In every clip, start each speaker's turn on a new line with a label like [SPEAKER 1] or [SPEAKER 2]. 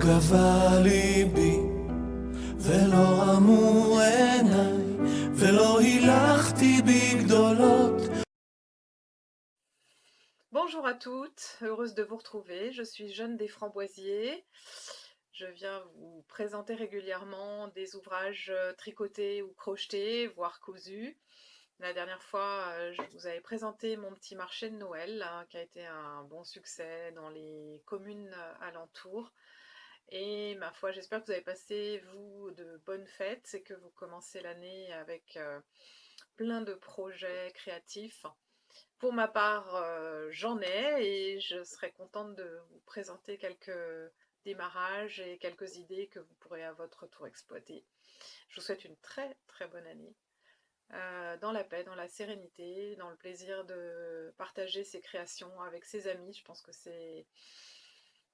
[SPEAKER 1] גבה ליבי ולא רמו עיניי ולא הילכתי בגדולות.
[SPEAKER 2] Bonjour à toutes, heureuse de vous retrouver. Je suis Jeanne des Framboisiers. Je viens vous présenter régulièrement des ouvrages tricotés ou crochetés, voire cousus. La dernière fois, je vous avais présenté mon petit marché de Noël, qui a été un bon succès dans les communes alentours. Et ma foi, j'espère que vous avez passé, vous, de bonnes fêtes et que vous commencez l'année avec plein de projets créatifs. Pour ma part, j'en ai et je serais contente de vous présenter quelques démarrages et quelques idées que vous pourrez à votre tour exploiter. Je vous souhaite une très très bonne année, dans la paix, dans la sérénité, dans le plaisir de partager ses créations avec ses amis. Je pense que c'est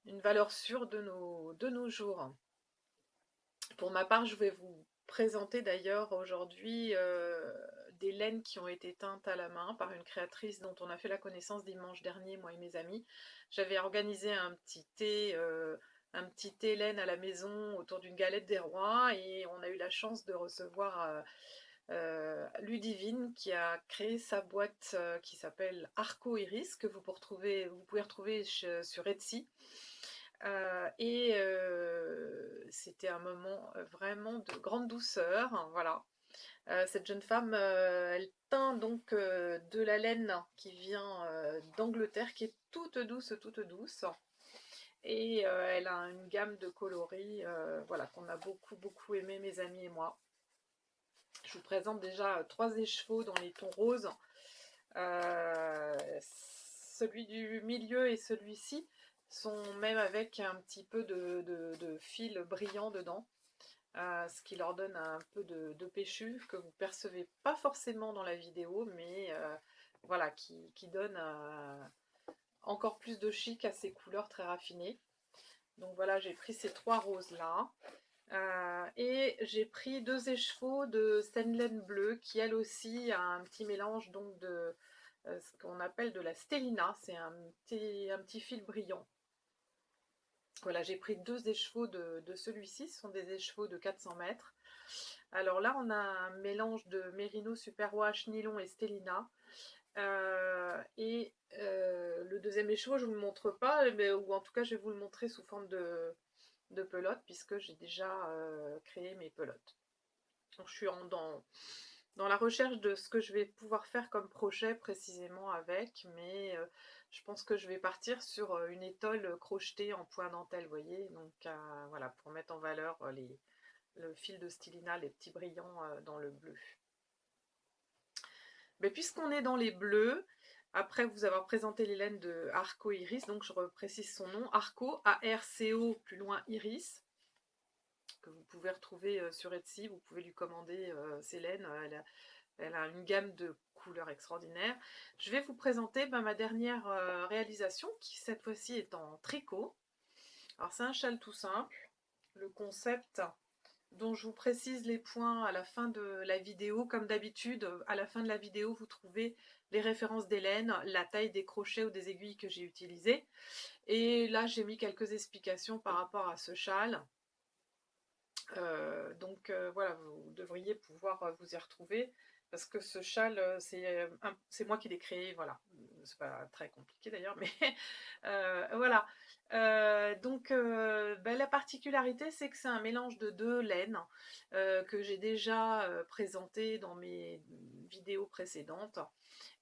[SPEAKER 2] une valeur sûre de nos jours. Pour ma part, je vais vous présenter d'ailleurs aujourd'hui des laines qui ont été teintes à la main par une créatrice dont on a fait la connaissance dimanche dernier, moi et mes amis. J'avais organisé un petit thé laine à la maison autour d'une galette des rois et on a eu la chance de recevoir Ludivine qui a créé sa boîte qui s'appelle Arco Iris, que vous pouvez retrouver sur Etsy. C'était un moment vraiment de grande douceur, hein, voilà. Cette jeune femme, elle teint donc de la laine qui vient d'Angleterre, qui est toute douce, toute douce. Et elle a une gamme de coloris, voilà, qu'on a beaucoup, beaucoup aimé, mes amis et moi. Je vous présente déjà 3 écheveaux dans les tons roses. Celui du milieu et celui-ci sont même avec un petit peu de fil brillant dedans, ce qui leur donne un peu de péchu que vous ne percevez pas forcément dans la vidéo, mais voilà, qui donne encore plus de chic à ces couleurs très raffinées. Donc voilà, j'ai pris ces 3 roses là. Et j'ai pris 2 écheveaux de Steinlaine bleue qui elle aussi a un petit mélange donc de ce qu'on appelle de la stellina, c'est un petit fil brillant. Voilà, j'ai pris 2 écheveaux de celui-ci, ce sont des écheveaux de 400 mètres. Alors là, on a un mélange de Merino Superwash, nylon et stellina. Le deuxième écheveau, je ne vous le montre pas, mais, ou en tout cas, je vais vous le montrer sous forme de pelote, puisque j'ai déjà créé mes pelotes. Donc, je suis dans la recherche de ce que je vais pouvoir faire comme projet précisément avec, mais je pense que je vais partir sur une étole crochetée en point dentelle, vous voyez, donc voilà, pour mettre en valeur le fil de stellina, les petits brillants dans le bleu. Mais puisqu'on est dans les bleus, après vous avoir présenté les laines de Arco Iris, donc je reprécise son nom, Arco, A-R-C-O, plus loin Iris, que vous pouvez retrouver sur Etsy, vous pouvez lui commander ces laines, elle a une gamme de couleurs extraordinaires. Je vais vous présenter ma dernière réalisation, qui cette fois-ci est en tricot. Alors c'est un châle tout simple, le concept dont je vous précise les points à la fin de la vidéo. Comme d'habitude, à la fin de la vidéo, vous trouvez les références des laines, la taille des crochets ou des aiguilles que j'ai utilisées. Et là, j'ai mis quelques explications par rapport à ce châle. Voilà, vous devriez pouvoir vous y retrouver parce que ce châle, c'est moi qui l'ai créé, voilà. C'est pas très compliqué d'ailleurs, mais voilà. La particularité, c'est que c'est un mélange de 2 laines que j'ai déjà présenté dans mes vidéos précédentes.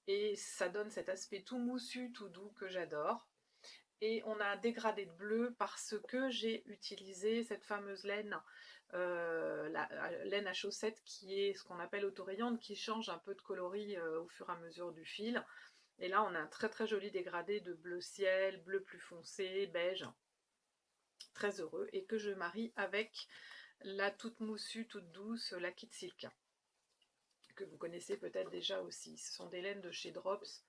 [SPEAKER 2] Et ça donne cet aspect tout moussu, tout doux que j'adore. Et on a un dégradé de bleu parce que j'ai utilisé cette fameuse laine, la laine à chaussettes qui est ce qu'on appelle autorayante, qui change un peu de coloris au fur et à mesure du fil. Et là, on a un très très joli dégradé de bleu ciel, bleu plus foncé, beige, très heureux, et que je marie avec la toute moussue, toute douce, la Kid Silk, que vous connaissez peut-être déjà aussi. Ce sont des laines de chez Drops,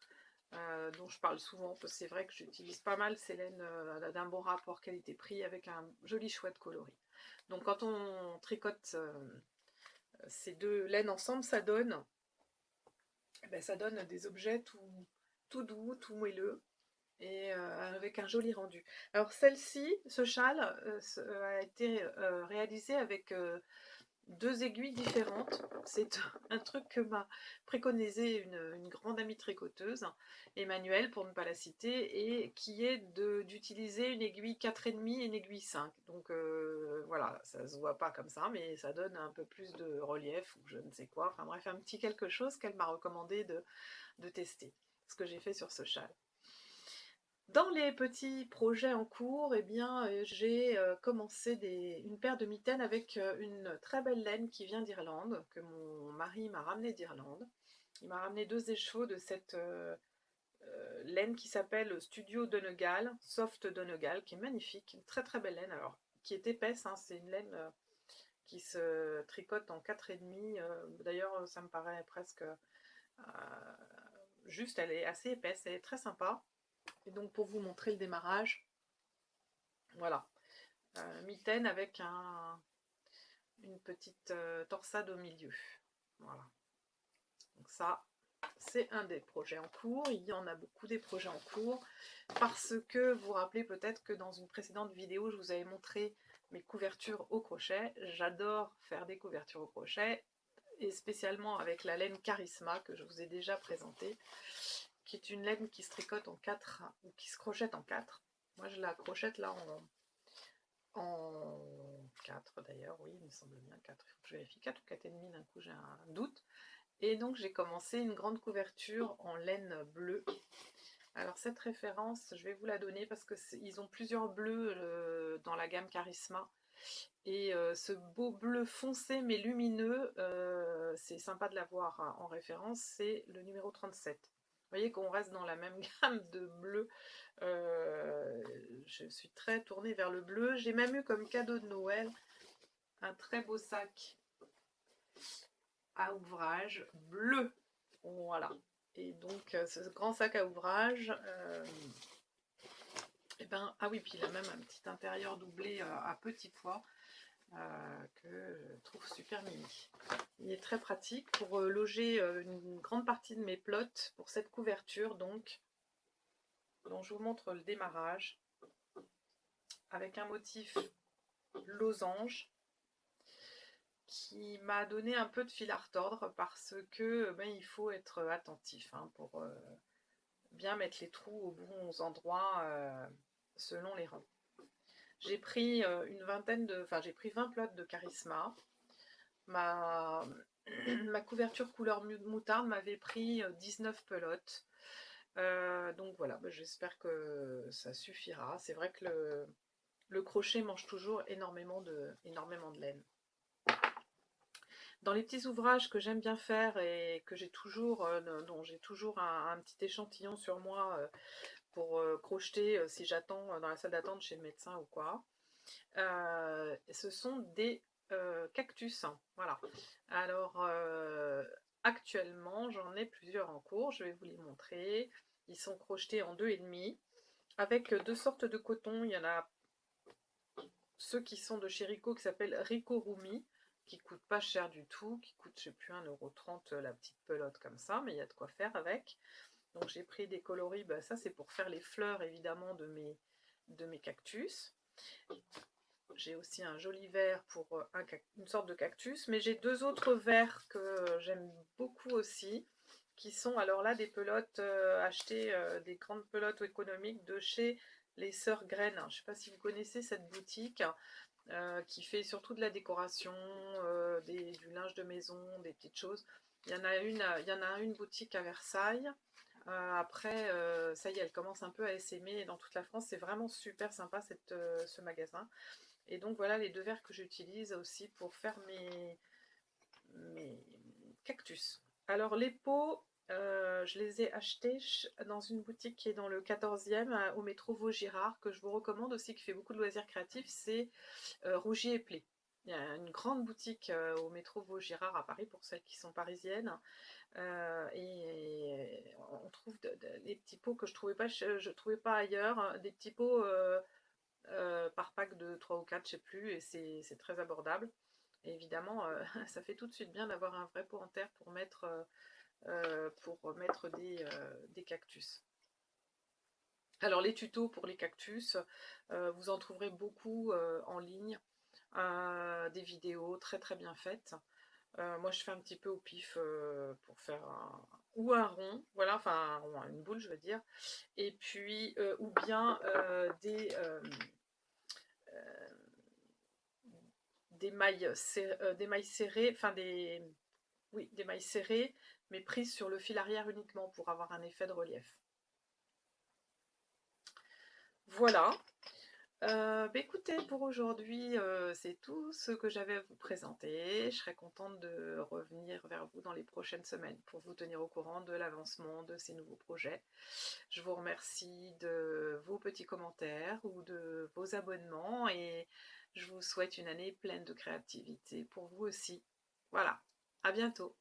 [SPEAKER 2] dont je parle souvent, parce que c'est vrai que j'utilise pas mal ces laines d'un bon rapport qualité-prix avec un joli chouette coloris. Donc quand on tricote ces 2 laines ensemble, ça donne des objets tout doux, tout moelleux, et avec un joli rendu. Alors celle-ci, ce châle, a été réalisé avec 2 aiguilles différentes. C'est un truc que m'a préconisé une grande amie tricoteuse, Emmanuelle pour ne pas la citer, et qui est d'utiliser une aiguille 4,5 et une aiguille 5. Donc voilà, ça se voit pas comme ça, mais ça donne un peu plus de relief ou je ne sais quoi. Enfin bref, un petit quelque chose qu'elle m'a recommandé de tester, ce que j'ai fait sur ce châle. Dans les petits projets en cours, eh bien, j'ai commencé une paire de mitaines avec une très belle laine qui vient d'Irlande, que mon mari m'a ramenée d'Irlande. Il m'a ramené 2 écheveaux de cette laine qui s'appelle Studio Donegal, Soft Donegal, qui est magnifique, une très très belle laine, alors qui est épaisse, hein, c'est une laine qui se tricote en 4,5. D'ailleurs, ça me paraît presque juste, elle est assez épaisse, elle est très sympa. Et donc pour vous montrer le démarrage, voilà, mitaine avec une petite torsade au milieu. Voilà. Donc ça, c'est un des projets en cours. Il y en a beaucoup des projets en cours parce que vous vous rappelez peut-être que dans une précédente vidéo, je vous avais montré mes couvertures au crochet. J'adore faire des couvertures au crochet et spécialement avec la laine Charisma que je vous ai déjà présentée, qui est une laine qui se tricote en 4 ou qui se crochette en 4. Moi je la crochette là en 4 d'ailleurs, oui, il me semble bien 4, il faut que je vérifie, 4 ou 4,5 d'un coup, j'ai un doute. Et donc j'ai commencé une grande couverture en laine bleue. Alors cette référence, je vais vous la donner parce qu'ils ont plusieurs bleus dans la gamme Charisma. Et ce beau bleu foncé mais lumineux, c'est sympa de l'avoir en référence, c'est le numéro 37. Vous voyez qu'on reste dans la même gamme de bleu. Je suis très tournée vers le bleu. J'ai même eu comme cadeau de Noël un très beau sac à ouvrage bleu. Voilà. Et donc ce grand sac à ouvrage, et ben, ah oui, puis il a même un petit intérieur doublé à petits pois que je trouve super mini. Il est très pratique pour loger une grande partie de mes plots pour cette couverture donc, dont je vous montre le démarrage avec un motif losange qui m'a donné un peu de fil à retordre parce que ben, il faut être attentif hein, pour bien mettre les trous aux bons endroits selon les rangs. J'ai pris j'ai pris 20 plots de Charisma. Ma couverture couleur moutarde m'avait pris 19 pelotes. Donc voilà, bah, j'espère que ça suffira. C'est vrai que le crochet mange toujours énormément de laine. Dans les petits ouvrages que j'aime bien faire et que j'ai toujours, dont j'ai toujours un petit échantillon sur moi pour crocheter si j'attends dans la salle d'attente chez le médecin ou quoi, ce sont des cactus. Voilà. Alors, actuellement, j'en ai plusieurs en cours. Je vais vous les montrer. Ils sont crochetés en 2,5 avec 2 sortes de coton. Il y en a ceux qui sont de chez Rico qui s'appellent Rico Rumi, qui coûtent pas cher du tout, qui coûtent, je sais plus, 1,30 € la petite pelote comme ça, mais il y a de quoi faire avec. Donc j'ai pris des coloris, bah, ça c'est pour faire les fleurs évidemment de mes cactus. J'ai aussi un joli vert pour une sorte de cactus, mais j'ai 2 autres verts que j'aime beaucoup aussi, qui sont alors là des pelotes achetées, des grandes pelotes économiques de chez les Sœurs Graines. Je ne sais pas si vous connaissez cette boutique qui fait surtout de la décoration, du linge de maison, des petites choses. Il y en a une boutique à Versailles. Après, ça y est, elle commence un peu à essaimer dans toute la France. C'est vraiment super sympa ce magasin. Et donc voilà les 2 verres que j'utilise aussi pour faire mes cactus. Alors les pots, je les ai achetés dans une boutique qui est dans le 14e au métro Vaugirard, que je vous recommande aussi, qui fait beaucoup de loisirs créatifs, c'est Rougier et Play. Il y a une grande boutique au métro Vaugirard à Paris pour celles qui sont parisiennes. Et on trouve les petits pots que je trouvais pas ailleurs, des petits pots par pack de 3 ou 4, je sais plus, et c'est très abordable. Et évidemment, ça fait tout de suite bien d'avoir un vrai pot en terre pour mettre des cactus. Alors les tutos pour les cactus, vous en trouverez beaucoup en ligne, des vidéos très très bien faites. Moi je fais un petit peu au pif pour faire ou un rond, voilà, enfin une boule je veux dire, et puis ou bien des mailles serrées, enfin oui, des mailles serrées, mais prises sur le fil arrière uniquement pour avoir un effet de relief. Voilà. Écoutez, pour aujourd'hui, c'est tout ce que j'avais à vous présenter. Je serais contente de revenir vers vous dans les prochaines semaines pour vous tenir au courant de l'avancement de ces nouveaux projets. Je vous remercie de vos petits commentaires ou de vos abonnements et je vous souhaite une année pleine de créativité pour vous aussi. Voilà, à bientôt.